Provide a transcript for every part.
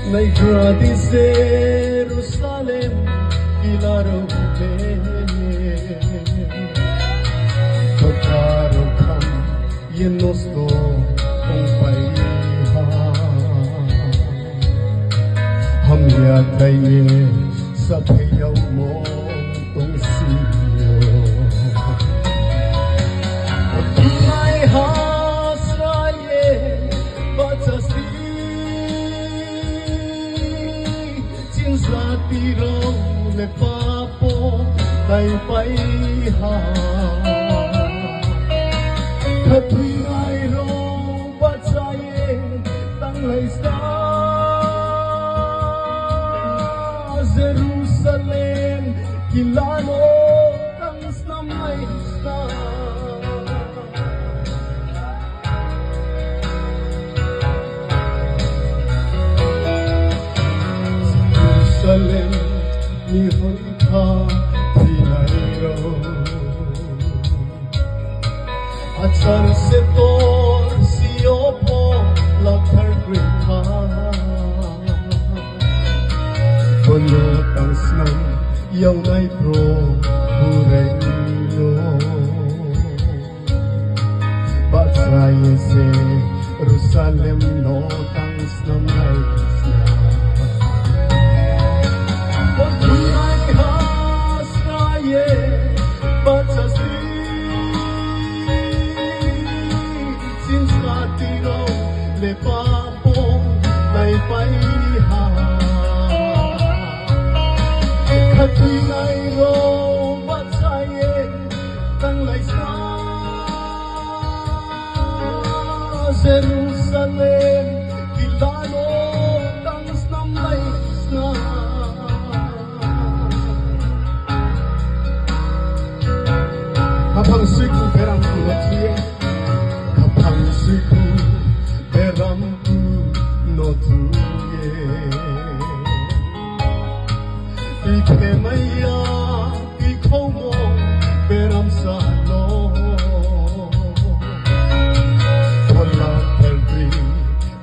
Naigrati Jerusalem Kilarugbe Kakarukam Yenosto Kongpaiha Ham Yataye Sapayaw mo Tong siyo Tunay hasraye Batsasi Sa tirong le papo tay paiha Katwingay rong batsaye tanglay sa Jerusalem kilano tangs na may sa Jerusalem ni Hoika Pinairo At Sarsetor Siopo Lakar Grita Bonot ang snang Yaw na'y pro Hureño Batsaye se Jerusalem no tangs na may snang Le papo tay paiha Katwingay rong batsaye tanglay sa Jerusalem kilano tangs na may isna Kapang siku perang kulatiye Kapang siku Beram tu no tuye Ike maya iko mo beram sa no Wala perdi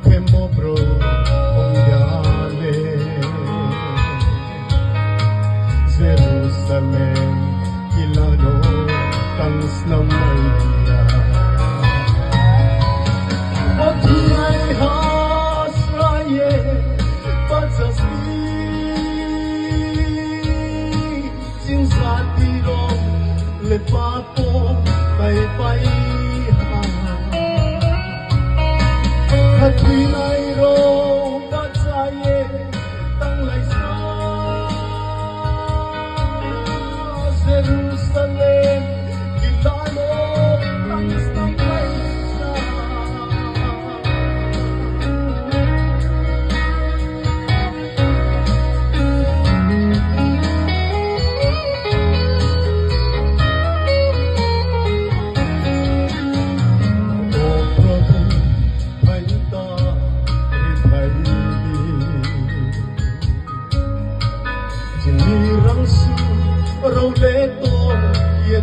kemo bro ongyale Jerusalem kilano tangs na maya Tunay hasraye Batsasi Sinsatirong Le papo tay paiha Katwingay rong batsaye tanglay sa Jerusalem kilano tangs na may Roleto y